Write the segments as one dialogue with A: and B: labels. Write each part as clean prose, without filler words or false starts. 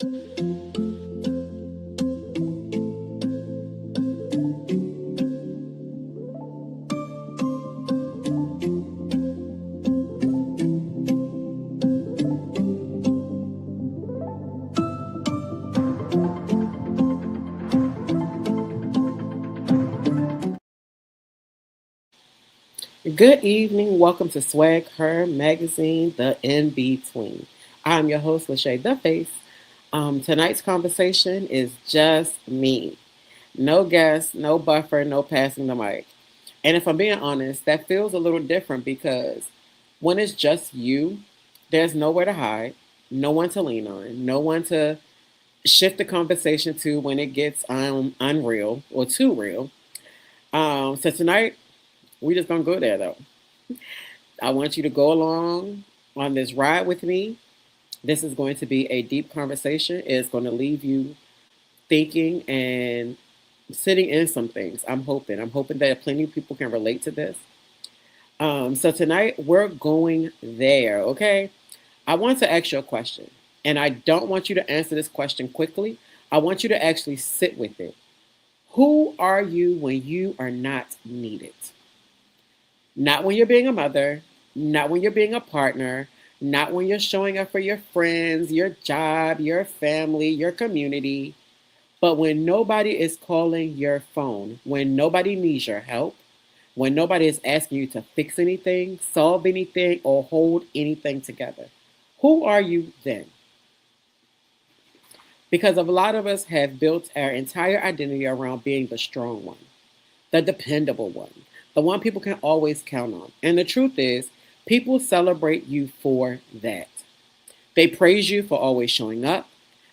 A: Good evening. Welcome to Swag Her Magazine, The In Between. I'm your host, Lachey The Face. Tonight's conversation is just me. No guest, no buffer, no passing the mic. And if I'm being honest, that feels a little different because when it's just you, there's nowhere to hide, no one to lean on, no one to shift the conversation to when it gets unreal or too real. So tonight, we just gonna go there though. I want you to go along on this ride with me. This is going to be a deep conversation. It's going to leave you thinking and sitting in some things. I'm hoping. I'm hoping that plenty of people can relate to this. So tonight we're going there, okay? I want to ask you a question, and I don't want you to answer this question quickly. I want you to actually sit with it. Who are you when you are not needed? Not when you're being a mother, not when you're being a partner, not when you're showing up for your friends, your job, your family, your community, but when nobody is calling your phone, when nobody needs your help, when nobody is asking you to fix anything, solve anything, or hold anything together. Who are you then? Because a lot of us have built our entire identity around being the strong one, the dependable one, the one people can always count on. And the truth is, people celebrate you for that. They praise you for always showing up.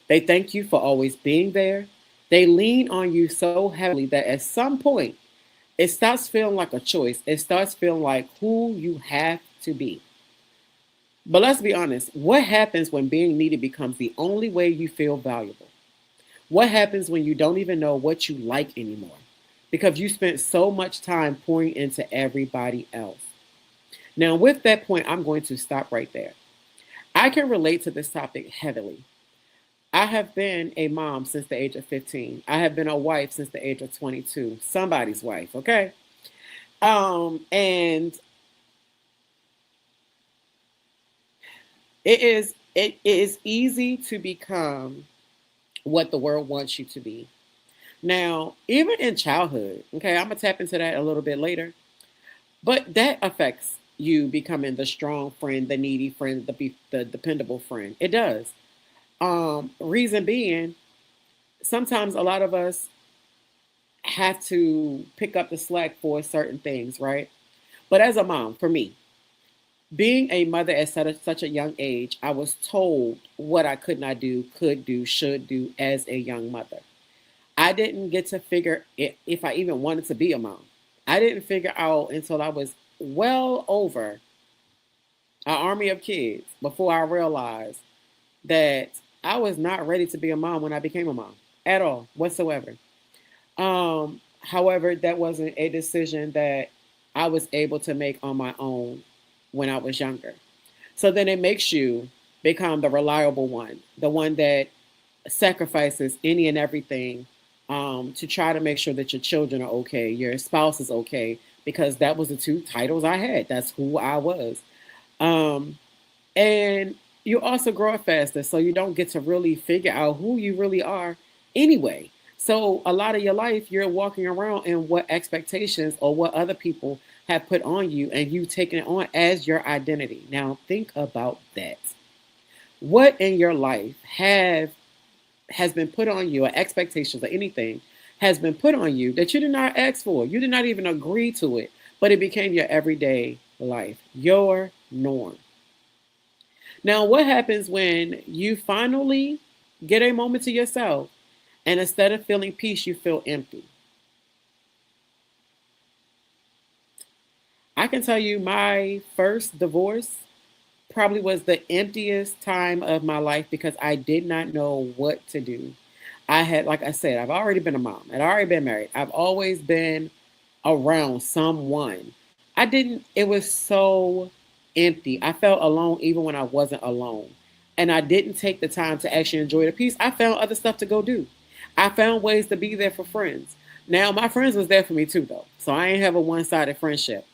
A: They thank you for always being there. They lean on you so heavily that at some point, it starts feeling like a choice. It starts feeling like who you have to be. But let's be honest, what happens when being needed becomes the only way you feel valuable? What happens when you don't even know what you like anymore? Because you spent so much time pouring into everybody else. Now, with that point, I'm going to stop right there. I can relate to this topic heavily. I have been a mom since the age of 15. I have been a wife since the age of 22. Somebody's wife, okay? And it is easy to become what the world wants you to be. Now, even in childhood, okay, I'm gonna tap into that a little bit later. But that affects you becoming the strong friend, the needy friend, the dependable friend. It does. Reason being, sometimes a lot of us have to pick up the slack for certain things, right? But as a mom, for me, being a mother at such a young age, I was told what I could not do, could do, should do as a young mother. I didn't get to figure it if I even wanted to be a mom. I didn't figure out until I was well over an army of kids before I realized that I was not ready to be a mom when I became a mom at all, whatsoever. However, that wasn't a decision that I was able to make on my own when I was younger. So then it makes you become the reliable one, the one that sacrifices any and everything to try to make sure that your children are okay, your spouse is okay, because that was the two titles I had. That's who I was. Um, and you also grow up faster, so you don't get to really figure out who you really are anyway. So a lot of your life, you're walking around in what expectations or what other people have put on you, and you taking it on as your identity. Now think about that. What in your life have has been put on you, or expectations or anything has been put on you that you did not ask for? You did not even agree to it, but it became your everyday life, your norm. Now, what happens when you finally get a moment to yourself and instead of feeling peace, you feel empty? I can tell you my first divorce probably was the emptiest time of my life because I did not know what to do. I had, like I said, I've already been a mom, I'd already been married, I've always been around someone. It was so empty. I felt alone even when I wasn't alone. and I didn't take the time to actually enjoy the peace, I found other stuff to go do. I found ways to be there for friends. Now, my friends was there for me too, though. So I ain't have a one-sided friendship.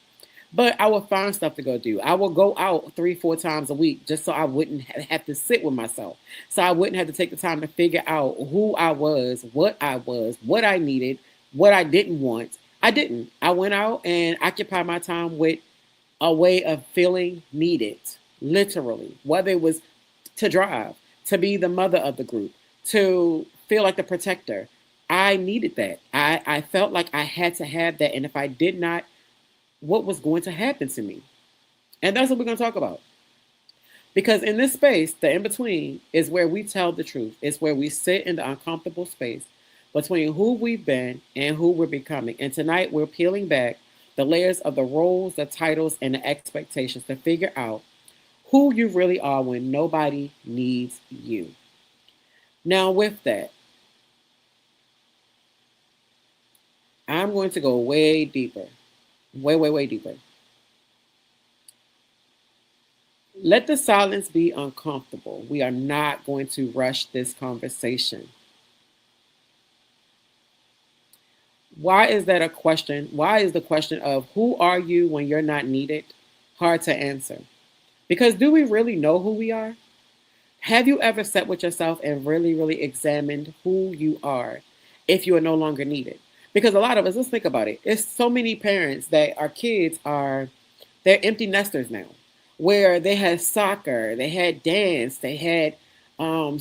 A: But I would find stuff to go do. I would go out 3, 4 times a week just so I wouldn't have to sit with myself. So I wouldn't have to take the time to figure out who I was, what I needed, what I didn't want. I didn't. I went out and occupied my time with a way of feeling needed, literally, whether it was to drive, to be the mother of the group, to feel like the protector. I needed that. I felt like I had to have that. And if I did not, what was going to happen to me? And that's what we're going to talk about. Because in this space, the in between is where we tell the truth. It's where we sit in the uncomfortable space between who we've been and who we're becoming. And tonight we're peeling back the layers of the roles, the titles, and the expectations to figure out who you really are when nobody needs you. Now, with that, I'm going to go way deeper, way deeper. Let the silence be uncomfortable. We are not going to rush this conversation. Why is that a question? Why is the question of who are you when you're not needed hard to answer? Because do we really know who we are? Have you ever sat with yourself and really examined who you are if you are no longer needed? Because a lot of us, let's think about it. It's so many parents that our kids are, they're empty nesters now, where they had soccer, they had dance, they had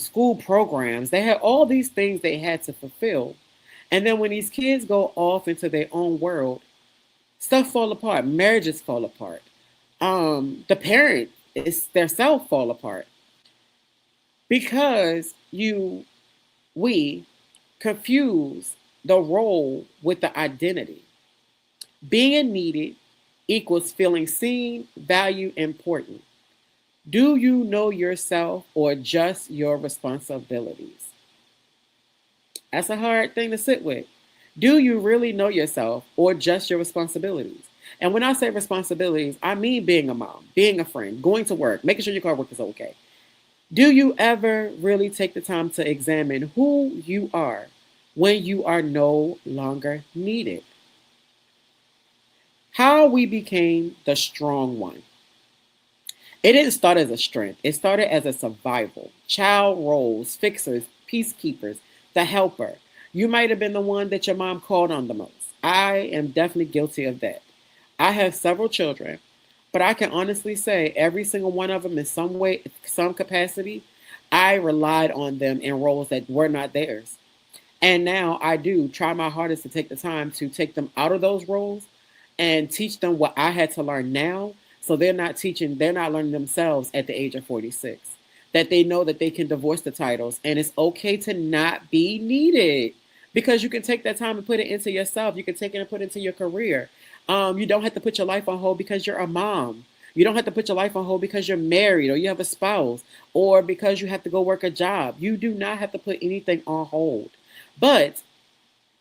A: school programs, they had all these things they had to fulfill. And then when these kids go off into their own world, stuff fall apart, marriages fall apart. The parent is their self fall apart because we confuse the role with the identity. Being needed equals feeling seen, valued, important. Do you know yourself or just your responsibilities? That's a hard thing to sit with. Do you really know yourself or just your responsibilities? And when I say responsibilities, I mean being a mom, being a friend, going to work, making sure your car work is okay. Do you ever really take the time to examine who you are when you are no longer needed? How we became the strong one. It didn't start as a strength. It started as a survival. Child roles, fixers, peacekeepers, the helper. You might have been the one that your mom called on the most. I am definitely guilty of that. I have several children, but I can honestly say every single one of them in some way, some capacity, I relied on them in roles that were not theirs. And now I do try my hardest to take the time to take them out of those roles and teach them what I had to learn now. So they're not learning themselves at the age of 46. That they know that they can divorce the titles and it's okay to not be needed because you can take that time and put it into yourself. You can take it and put it into your career. You don't have to put your life on hold because you're a mom. You don't have to put your life on hold because you're married or you have a spouse or because you have to go work a job. You do not have to put anything on hold. But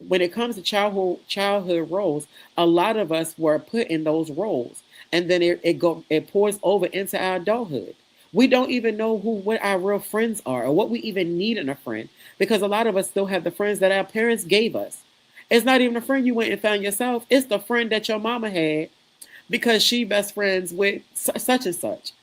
A: when it comes to childhood roles, a lot of us were put in those roles, and then it pours over into our adulthood. We don't even know what our real friends are or what we even need in a friend because a lot of us still have the friends that our parents gave us. It's not even a friend you went and found yourself. It's the friend that your mama had because she best friends with such and such.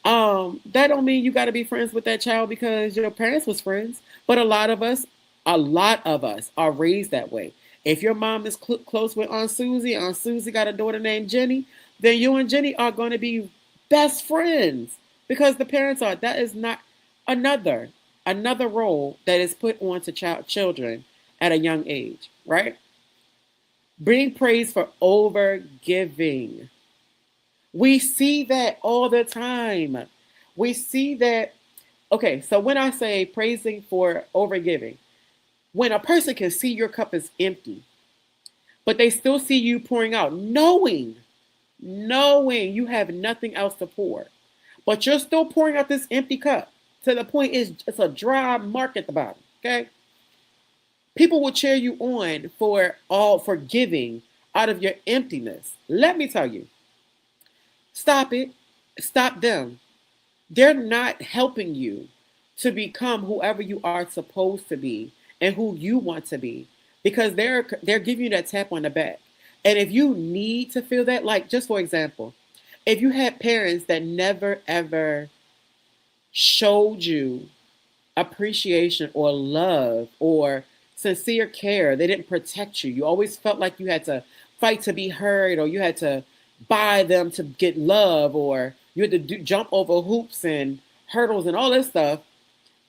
A: That don't mean you got to be friends with that child because your parents was friends. But a lot of us are raised that way. If your mom is close with Aunt Susie got a daughter named Jenny, then you and Jenny are going to be best friends because the parents are. That is not another role that is put onto children at a young age, right? Being praised for over giving. We see that all the time. We see that. Okay, so when I say praising for over giving, when a person can see your cup is empty, but they still see you pouring out, knowing you have nothing else to pour, but you're still pouring out this empty cup to the point it's a dry mark at the bottom. Okay, people will cheer you on for giving out of your emptiness. Let me tell you, stop it, stop them. they're not helping you to become whoever you are supposed to be and who you want to be, because they're giving you that tap on the back. And if you need to feel that, like, just for example, if you had parents that never ever showed you appreciation or love or sincere care, they didn't protect you. You always felt like you had to fight to be heard, or you had to buy them to get love, or you had to jump over hoops and hurdles and all this stuff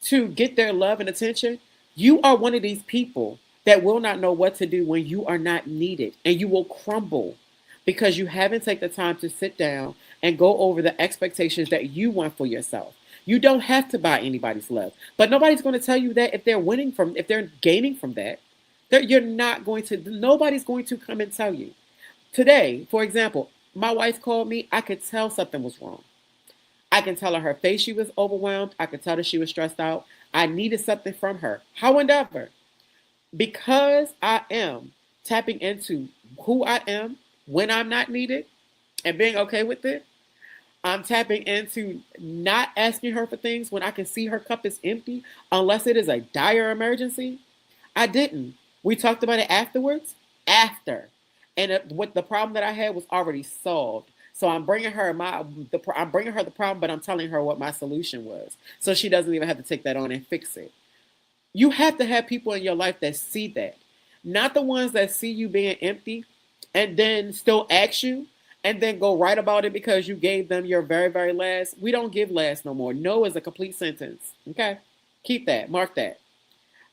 A: to get their love and attention. You are one of these people that will not know what to do when you are not needed, and you will crumble because you haven't taken the time to sit down and go over the expectations that you want for yourself. You don't have to buy anybody's love, but nobody's going to tell you that if they're gaining from that, you're not going to, nobody's going to come and tell you. Today, for example, my wife called me. I could tell something was wrong. I can tell her face she was overwhelmed. I could tell that she was stressed out. I needed something from her. However, because I am tapping into who I am when I'm not needed and being okay with it, I'm tapping into not asking her for things when I can see her cup is empty, unless it is a dire emergency. I didn't. We talked about it afterwards. After, and what the problem that I had was already solved. So I'm bringing her the problem, but I'm telling her what my solution was, so she doesn't even have to take that on and fix it. You have to have people in your life that see that, not the ones that see you being empty and then still ask you and then go right about it because you gave them your very, very last. We don't give last no more. No is a complete sentence. Okay? Keep that. Mark that.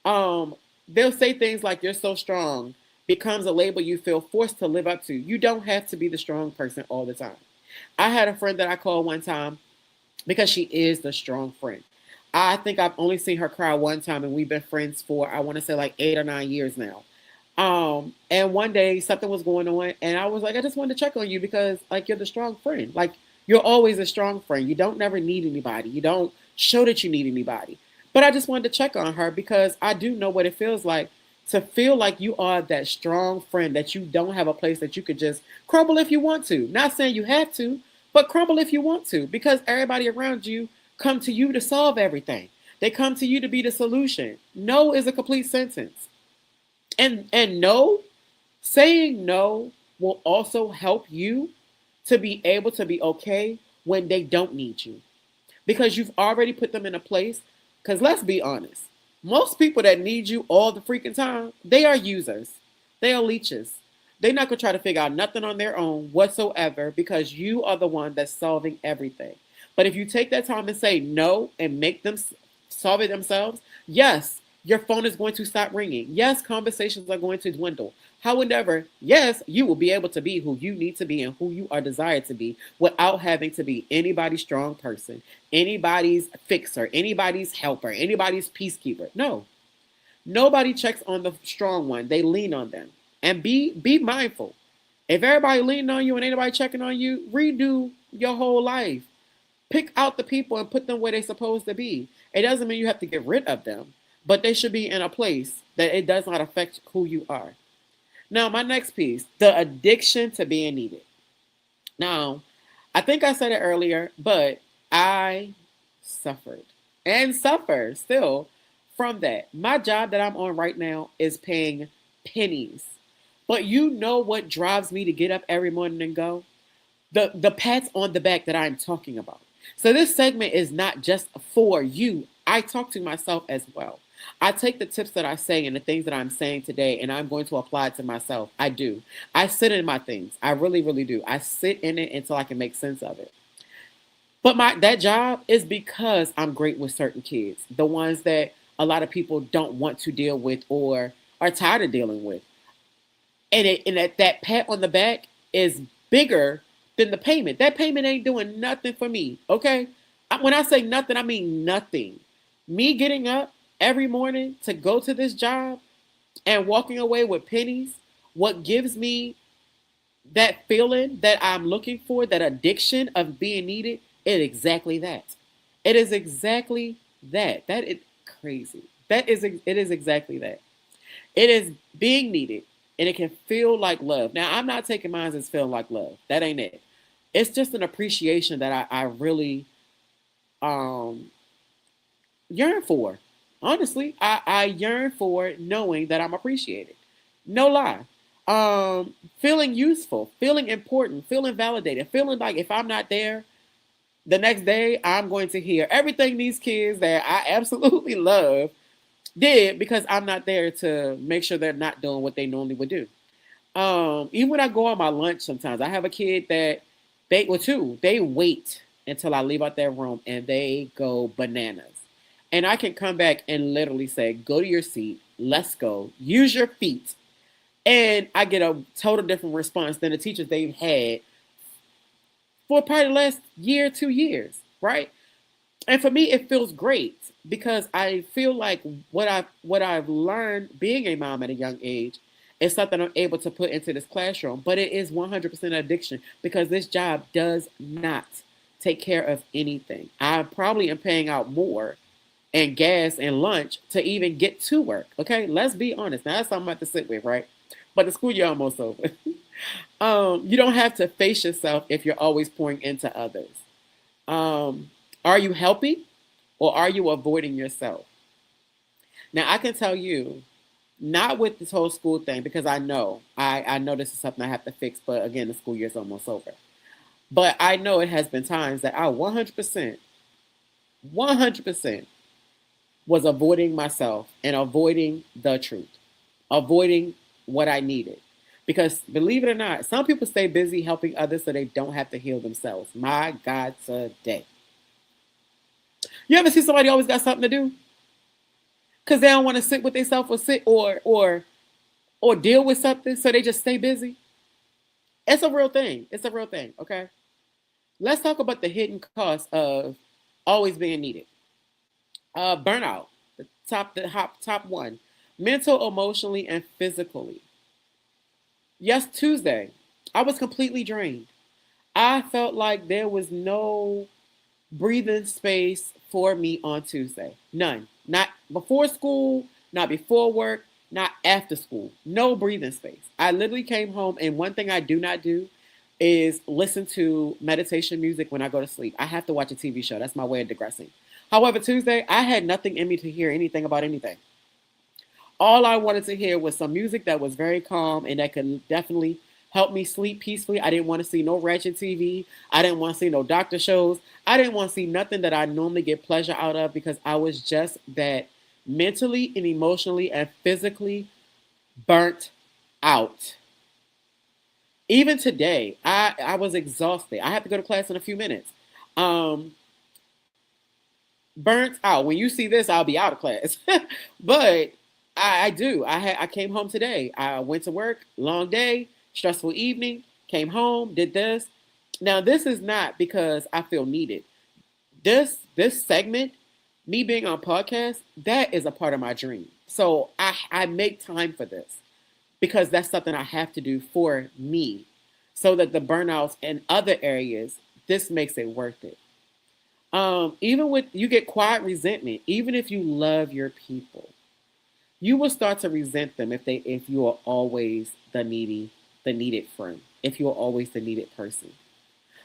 A: They'll say things like "you're so strong" becomes a label you feel forced to live up to. You don't have to be the strong person all the time. I had a friend that I called one time because she is the strong friend. I think I've only seen her cry one time, and we've been friends for, I want to say, like 8 or 9 years now. And one day something was going on, and I was like, I just wanted to check on you because, like, you're the strong friend. Like, you're always a strong friend. You don't never need anybody. You don't show that you need anybody. But I just wanted to check on her because I do know what it feels like to feel like you are that strong friend, that you don't have a place that you could just crumble if you want to. Not saying you have to, but crumble if you want to, because everybody around you come to you to solve everything. They come to you to be the solution. No is a complete sentence. And no, saying no will also help you to be able to be okay when they don't need you, because you've already put them in a place. Because let's be honest, most people that need you all the freaking time, they are users. They are leeches. They're not going to try to figure out nothing on their own whatsoever, because you are the one that's solving everything. But if you take that time and say no and make them solve it themselves, yes, your phone is going to stop ringing. Yes, conversations are going to dwindle. However, yes, you will be able to be who you need to be and who you are desired to be without having to be anybody's strong person, anybody's fixer, anybody's helper, anybody's peacekeeper. No, nobody checks on the strong one. They lean on them. And be mindful. If everybody leaning on you and anybody checking on you, redo your whole life. Pick out the people and put them where they're supposed to be. It doesn't mean you have to get rid of them, but they should be in a place that it does not affect who you are. Now, my next piece, the addiction to being needed. Now, I think I said it earlier, but I suffered and suffer still from that. My job that I'm on right now is paying pennies. But you know what drives me to get up every morning and go? The pats on the back that I'm talking about. So this segment is not just for you. I talk to myself as well. I take the tips that I say and the things that I'm saying today, and I'm going to apply it to myself. I do. I sit in my things. I really, really do. I sit in it until I can make sense of it. But that job is because I'm great with certain kids, the ones that a lot of people don't want to deal with or are tired of dealing with. And that pat on the back is bigger than the payment. That payment ain't doing nothing for me. Okay. When I say nothing, I mean nothing. Me getting up every morning to go to this job and walking away with pennies, what gives me that feeling that I'm looking for, that addiction of being needed, is exactly that. It is exactly that. That is crazy. It is exactly that. It is being needed, and it can feel like love. Now, I'm not taking mine as feeling like love. That ain't it. It's just an appreciation that I really um, yearn for. Honestly, I yearn for knowing that I'm appreciated. No lie. Feeling useful, feeling important, feeling validated, feeling like if I'm not there the next day, I'm going to hear everything these kids that I absolutely love did because I'm not there to make sure they're not doing what they normally would do. Even when I go on my lunch sometimes, I have a kid that they wait until I leave out their room and they go bananas. And I can come back and literally say, go to your seat, let's go, use your feet. And I get a total different response than the teachers they've had for probably the last year, 2 years, right? And for me, it feels great because I feel like what I've learned being a mom at a young age is something I'm able to put into this classroom. But it is 100% addiction because this job does not take care of anything. I probably am paying out more and gas and lunch to even get to work. Okay, let's be honest. Now that's something I have to sit with, right? But the school year almost over. You don't have to face yourself if you're always pouring into others. Um, are you helping or are you avoiding yourself? Now I can tell you, not with this whole school thing because I know this is something I have to fix. But again, the school year is almost over. But I know it has been times that I 100% was avoiding myself and avoiding the truth, avoiding what I needed. Because believe it or not, some people stay busy helping others so they don't have to heal themselves. My God, today. You ever see somebody always got something to do? Because they don't want to sit with themselves or sit or deal with something, so they just stay busy. It's a real thing. It's a real thing. Okay. Let's talk about the hidden cost of always being needed. Burnout, the top one, mental, emotionally, and physically. Yes, Tuesday, I was completely drained. I felt like there was no breathing space for me on Tuesday. None. Not before school, not before work, not after school. No breathing space. I literally came home, and one thing I do not do is listen to meditation music when I go to sleep. I have to watch a TV show. That's my way of digressing. However, Tuesday, I had nothing in me to hear anything about anything. All I wanted to hear was some music that was very calm and that could definitely help me sleep peacefully. I didn't want to see no ratchet TV. I didn't want to see no doctor shows. I didn't want to see nothing that I normally get pleasure out of because I was just that mentally and emotionally and physically burnt out. Even today, I was exhausted. I have to go to class in a few minutes. Um, Burnt out. When you see this, I'll be out of class. But I do. I came home today. I went to work, long day, stressful evening, came home, did this. Now this is not because I feel needed. This segment, me being on podcast, that is a part of my dream. So I make time for this because that's something I have to do for me so that the burnouts in other areas, this makes it worth it. Even with you get quiet resentment, even if you love your people, you will start to resent them if you are always the needed friend, if you are always the needed person.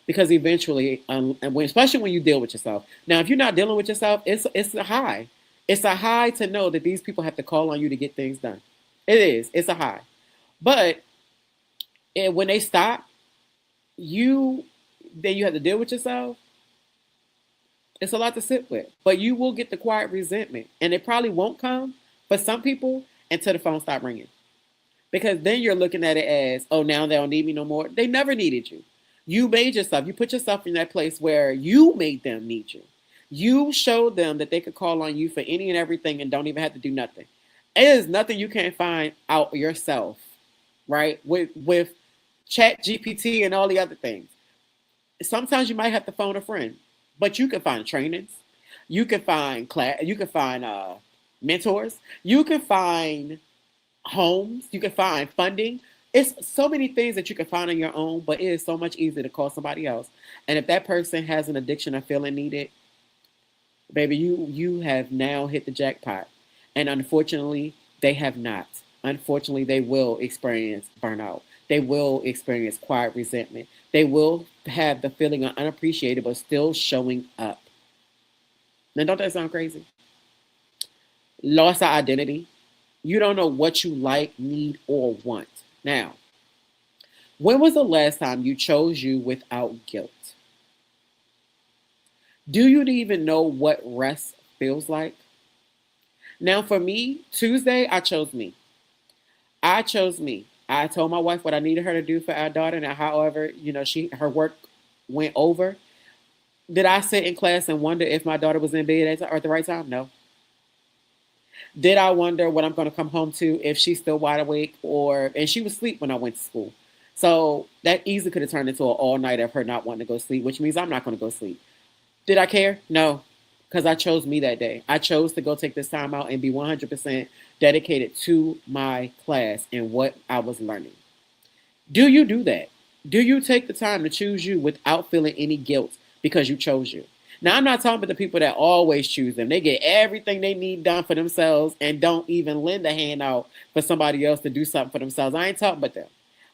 A: Because eventually, and especially when you deal with yourself. Now, if you're not dealing with yourself, it's a high. It's a high to know that these people have to call on you to get things done. It is. It's a high. But when they stop, you then you have to deal with yourself. It's a lot to sit with, but you will get the quiet resentment, and it probably won't come for some people until the phone stop ringing. Because then you're looking at it as, oh, now they don't need me no more. They never needed you. You made yourself. You put yourself in that place where you made them need you. You showed them that they could call on you for any and everything and don't even have to do nothing. It is nothing you can't find out yourself, right? With Chat GPT and all the other things. Sometimes you might have to phone a friend, but you can find trainings, you can find class, you can find mentors, you can find homes, you can find funding. It's so many things that you can find on your own, but it is so much easier to call somebody else. And if that person has an addiction or feeling needed, baby, you have now hit the jackpot. And unfortunately, they have not. Unfortunately, they will experience burnout. They will experience quiet resentment. They will have the feeling of unappreciated, but still showing up. Now, don't that sound crazy? Loss of identity. You don't know what you like, need, or want. Now, when was the last time you chose you without guilt? Do you even know what rest feels like? Now, for me, Tuesday, I chose me. I chose me. I told my wife what I needed her to do for our daughter, and however, her work went over. Did I sit in class and wonder if my daughter was in bed at the right time? No. Did I wonder what I'm going to come home to if she's still wide awake and she was asleep when I went to school. So that easily could have turned into an all night of her not wanting to go to sleep, which means I'm not going to go to sleep. Did I care? No, because I chose me that day. I chose to go take this time out and be 100% dedicated to my class and what I was learning. Do you do that? Do you take the time to choose you without feeling any guilt because you chose you? Now, I'm not talking about the people that always choose them. They get everything they need done for themselves and don't even lend a hand out for somebody else to do something for themselves. I ain't talking about them.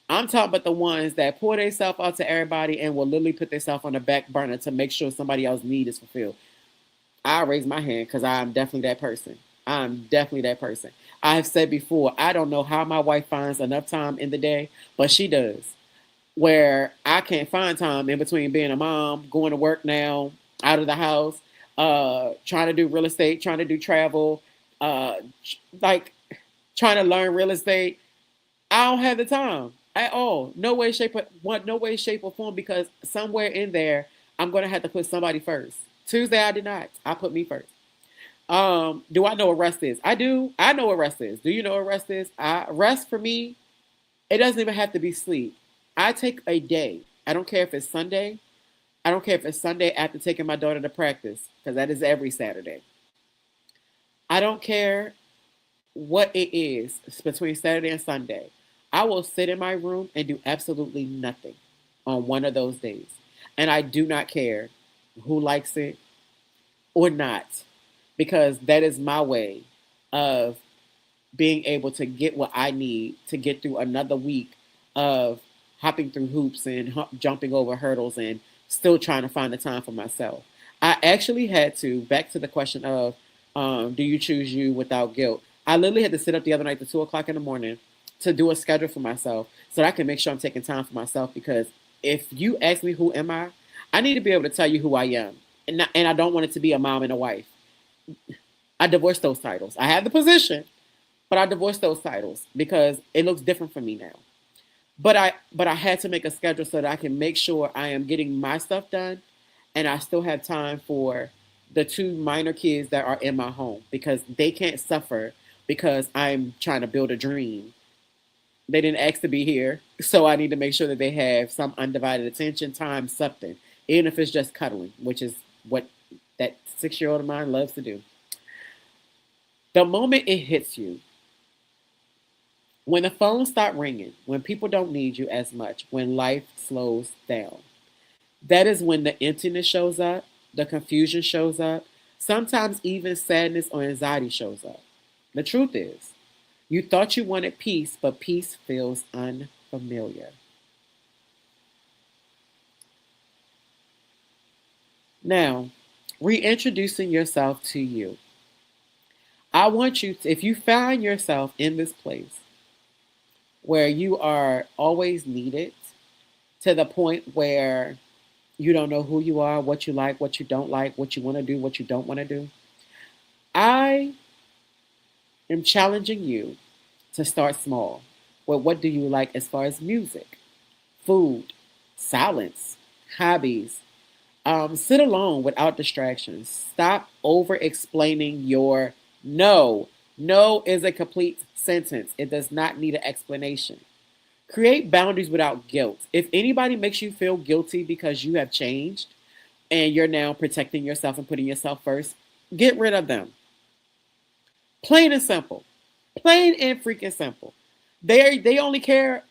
A: I'm talking about the ones that pour themselves out to everybody and will literally put themselves on the back burner to make sure somebody else's need is fulfilled. I raise my hand because I'm definitely that person. I'm definitely that person. I have said before, I don't know how my wife finds enough time in the day, but she does. Where I can't find time in between being a mom, going to work now, out of the house, trying to do real estate, trying to do travel, like trying to learn real estate. I don't have the time at all. No way, shape, or form. Because somewhere in there, I'm gonna have to put somebody first. Tuesday, I did not. I put me first. Do I know what rest is? I do. I know what rest is. Do you know what rest is? Rest for me, it doesn't even have to be sleep. I take a day. I don't care if it's Sunday. I don't care if it's Sunday after taking my daughter to practice, because that is every Saturday. I don't care what it is between Saturday and Sunday. I will sit in my room and do absolutely nothing on one of those days. And I do not care who likes it or not, because that is my way of being able to get what I need to get through another week of hopping through hoops and jumping over hurdles and still trying to find the time for myself. I actually had to, back to the question of, do you choose you without guilt? I literally had to sit up the other night at 2 o'clock in the morning to do a schedule for myself so that I can make sure I'm taking time for myself. Because if you ask me who am I need to be able to tell you who I am. And I don't want it to be a mom and a wife. I divorced those titles. I have the position, but I divorced those titles because it looks different for me now. But I had to make a schedule so that I can make sure I am getting my stuff done, and I still have time for the two minor kids that are in my home, because they can't suffer because I'm trying to build a dream. They didn't ask to be here, so I need to make sure that they have some undivided attention, time, something, even if it's just cuddling, which is what that 6-year-old of mine loves to do. The moment it hits you, when the phones stop ringing, when people don't need you as much, when life slows down, that is when the emptiness shows up, the confusion shows up, sometimes even sadness or anxiety shows up. The truth is, you thought you wanted peace, but peace feels unfamiliar. Now, reintroducing yourself to you. I want you to, if you find yourself in this place where you are always needed to the point where you don't know who you are, what you like, what you don't like, what you want to do, what you don't want to do, I am challenging you to start small. Well, what do you like as far as music, food, silence, hobbies? Sit alone without distractions. Stop over explaining your no. No is a complete sentence, it does not need an explanation. Create boundaries without guilt. If anybody makes you feel guilty because you have changed and you're now protecting yourself and putting yourself first, get rid of them. Plain and simple. Plain and freaking simple. They only care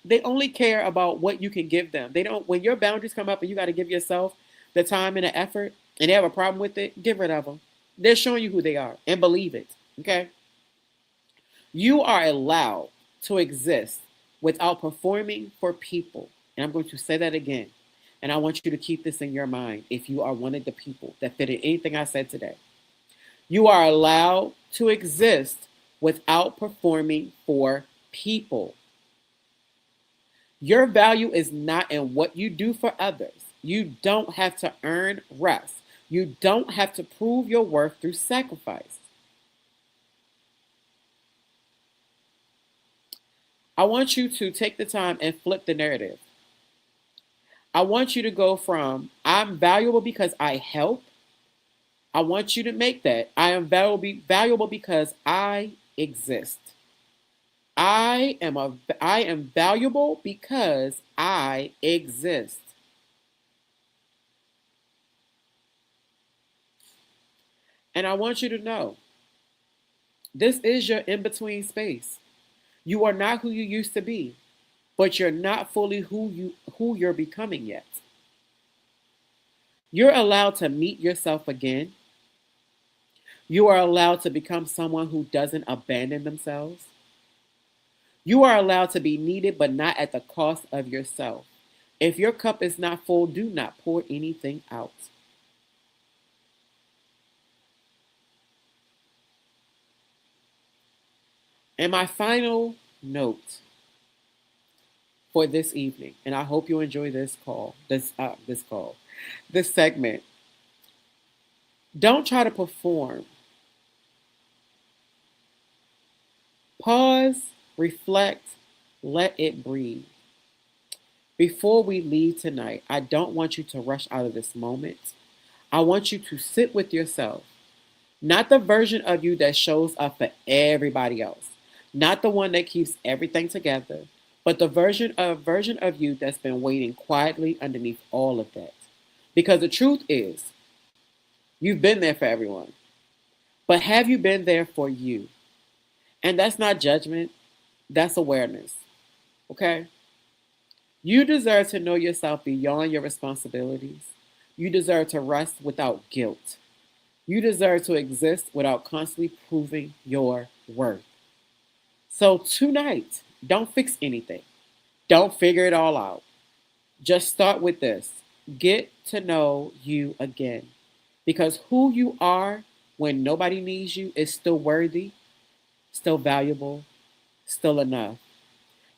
A: about what you can give them. They don't When your boundaries come up and you got to give yourself the time and the effort and they have a problem with it, get rid of them. They're showing you who they are, and believe it. Okay? You are allowed to exist without performing for people. And I'm going to say that again. And I want you to keep this in your mind if you are one of the people that fit in anything I said today. You are allowed to exist without performing for people. Your value is not in what you do for others. You don't have to earn rest. You don't have to prove your worth through sacrifice. I want you to take the time and flip the narrative. I want you to go from I'm valuable because I help. I want you to make that I am valuable because I exist. I am valuable because I exist. And I want you to know this is your in-between space. You are not who you used to be, but you're not fully who you're becoming yet. You're allowed to meet yourself again. You are allowed to become someone who doesn't abandon themselves. You are allowed to be needed, but not at the cost of yourself. If your cup is not full, do not pour anything out. And my final note for this evening, and I hope you enjoy this segment. Don't try to perform. Pause, reflect, let it breathe. Before we leave tonight, I don't want you to rush out of this moment. I want you to sit with yourself. Not the version of you that shows up for everybody else. Not the one that keeps everything together, but the version of you that's been waiting quietly underneath all of that. Because the truth is, you've been there for everyone. But have you been there for you? And that's not judgment, that's awareness. Okay? You deserve to know yourself beyond your responsibilities. You deserve to rest without guilt. You deserve to exist without constantly proving your worth. So tonight, don't fix anything. Don't figure it all out. Just start with this. Get to know you again. Because who you are when nobody needs you is still worthy, still valuable, still enough.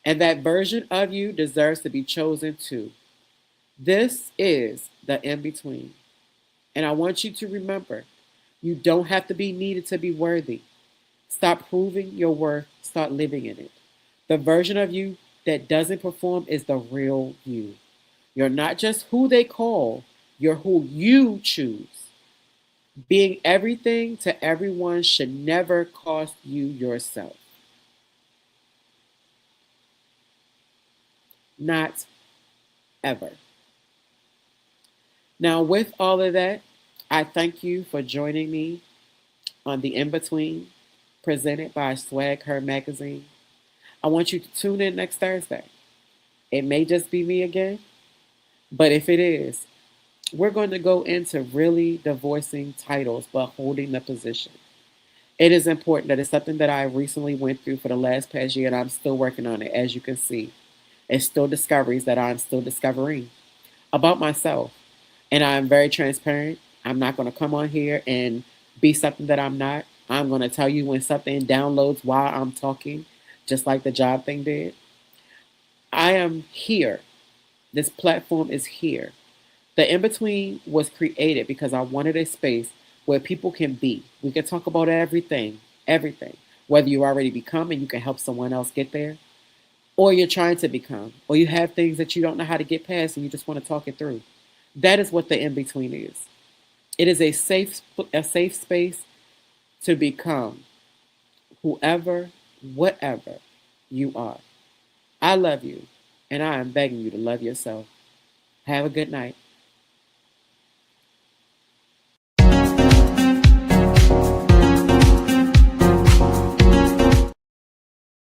A: And that version of you deserves to be chosen too. This is the in between. And I want you to remember you don't have to be needed to be worthy. Stop proving your worth, start living in it. The version of you that doesn't perform is the real you. You're not just who they call, you're who you choose. Being everything to everyone should never cost you yourself. Not ever. Now, with all of that, I thank you for joining me on The In Between, presented by Swag Her Magazine. I want you to tune in next Thursday. It may just be me again, but if it is, we're going to go into really divorcing titles but holding the position. It is important that it's something that I recently went through for the last past year, and I'm still working on it, as you can see. It's still discoveries that I'm still discovering about myself. And I'm very transparent. I'm not going to come on here and be something that I'm not. I'm going to tell you when something downloads while I'm talking, just like the job thing did. I am here. This platform is here. The in between was created because I wanted a space where people can be. We can talk about everything, everything. Whether you already become and you can help someone else get there, or you're trying to become, or you have things that you don't know how to get past and you just want to talk it through. That is what the in between is. It is a safe space to become whoever, whatever you are. I love you, and I am begging you to love yourself. Have a good night.